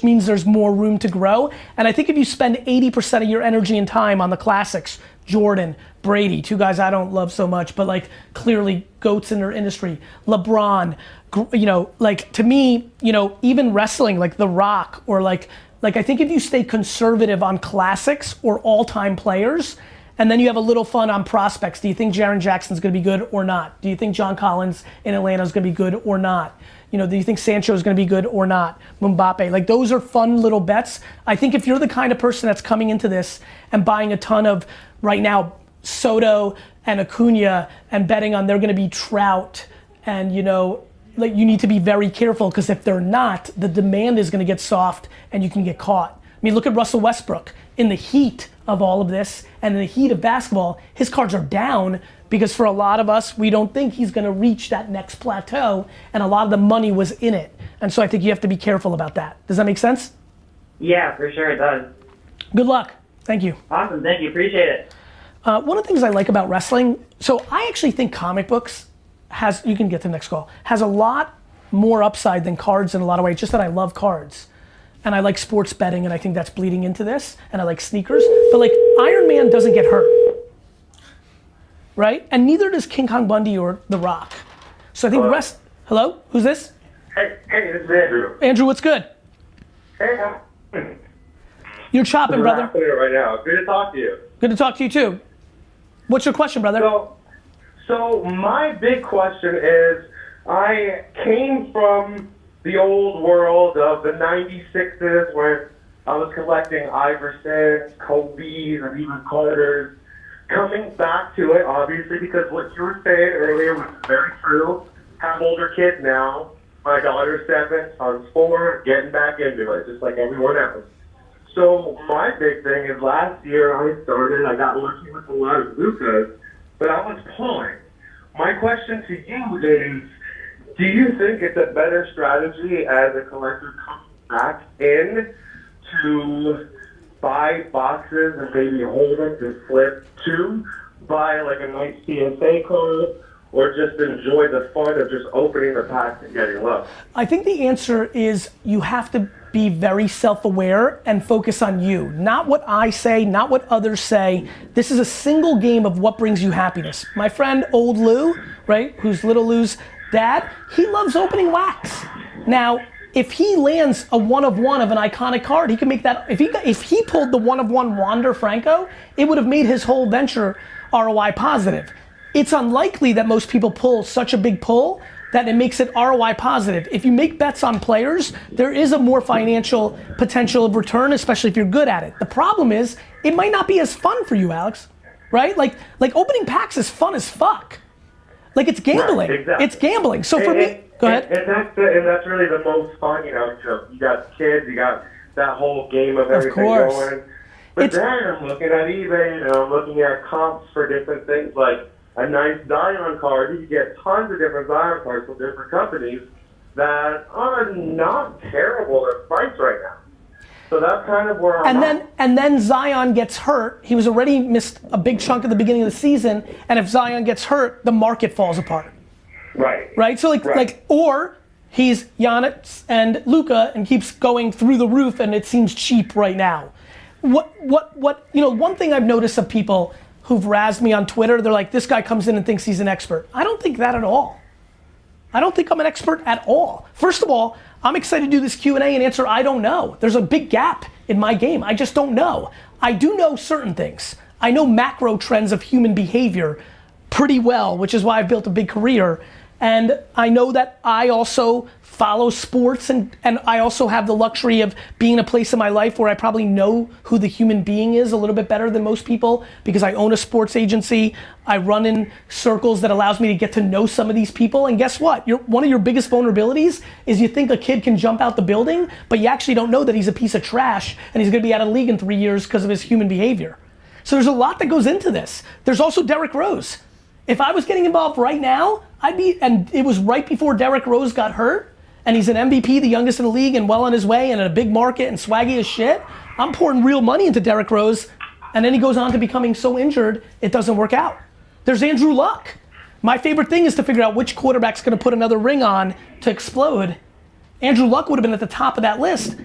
means there's more room to grow. And I think if you spend 80% of your energy and time on the classics, Jordan, Brady, two guys I don't love so much, but like clearly goats in their industry, LeBron, you know, like to me, you know, even wrestling, like The Rock, or like I think if you stay conservative on classics or all-time players, and then you have a little fun on prospects. Do you think Jaren Jackson's gonna be good or not? Do you think John Collins in Atlanta is gonna be good or not? You know, do you think Sancho is gonna be good or not? Mbappe, like those are fun little bets. I think if you're the kind of person that's coming into this and buying a ton of, right now, Soto and Acuna and betting on they're gonna be Trout, and you know, like you need to be very careful, because if they're not, the demand is gonna get soft and you can get caught. I mean, look at Russell Westbrook. In the heat of all of this and in the heat of basketball, his cards are down because for a lot of us, we don't think he's gonna reach that next plateau, and a lot of the money was in it. And so I think you have to be careful about that. Does that make sense? Yeah, for sure it does. Good luck. Thank you. Awesome, thank you, appreciate it. One of the things I like about wrestling, so I actually think comic books has, you can get to the next call, has a lot more upside than cards in a lot of ways, just that I love cards. And I like sports betting, and I think that's bleeding into this, and I like sneakers, but like Iron Man doesn't get hurt, right? And neither does King Kong Bundy or The Rock. So I think hello, who's this? Hey, this is Andrew. Andrew, what's good? Hey, You're chopping, brother. I'm it right now. Good to talk to you. Good to talk to you too. What's your question, brother? So my big question is, I came from the old world of the 96s when I was collecting Iversons, Kobe's, and even Carter's. Coming back to it, obviously, because what you were saying earlier was very true. Have older kids now. My daughter's 7, son's 4, getting back into it, just like everyone else. So my big thing is last year I got lucky with a lot of Lucas, but I was pulling. My question to you is, do you think it's a better strategy as a collector coming back in to buy boxes and maybe hold them to flip, to buy like a nice PSA card, or just enjoy the fun of just opening the packs and getting love? I think the answer is you have to be very self-aware and focus on you. Not what I say, not what others say. This is a single game of what brings you happiness. My friend Old Lou, right, who's Little Lou's dad, he loves opening wax. Now, if he lands a 1/1 of an iconic card, he can make that, if he pulled the 1/1 Wander Franco, it would have made his whole venture ROI positive. It's unlikely that most people pull such a big pull that it makes it ROI positive. If you make bets on players, there is a more financial potential of return, especially if you're good at it. The problem is, it might not be as fun for you, Alex, right? Like opening packs is fun as fuck. Like it's gambling. Right, exactly. It's gambling. So for me, go ahead. And that's really the most fun, you know, you got kids, you got that whole game of everything going. But then I'm looking at eBay, and I'm looking at comps for different things, like a nice Zion card. You can get tons of different Zion cards from different companies that are not terrible at price right now. So that's kind of where I'm at. And then Zion gets hurt. He was already missed a big chunk of the beginning of the season, and if Zion gets hurt, the market falls apart. Right. Right? So or he's Giannis and Luka and keeps going through the roof, and it seems cheap right now. What you know, one thing I've noticed of people who've razzed me on Twitter, they're like, this guy comes in and thinks he's an expert. I don't think that at all. I don't think I'm an expert at all. First of all, I'm excited to do this Q&A and answer I don't know. There's a big gap in my game. I just don't know. I do know certain things. I know macro trends of human behavior pretty well, which is why I've built a big career. And I know that I also follow sports, and I also have the luxury of being in a place in my life where I probably know who the human being is a little bit better than most people, because I own a sports agency. I run in circles that allows me to get to know some of these people. And guess what? One of your biggest vulnerabilities is you think a kid can jump out the building, but you actually don't know that he's a piece of trash and he's gonna be out of the league in 3 years because of his human behavior. So there's a lot that goes into this. There's also Derrick Rose. If I was getting involved right now, and it was right before Derrick Rose got hurt, and he's an MVP, the youngest in the league, and well on his way, and in a big market, and swaggy as shit, I'm pouring real money into Derrick Rose, and then he goes on to becoming so injured, it doesn't work out. There's Andrew Luck. My favorite thing is to figure out which quarterback's gonna put another ring on to explode. Andrew Luck would have been at the top of that list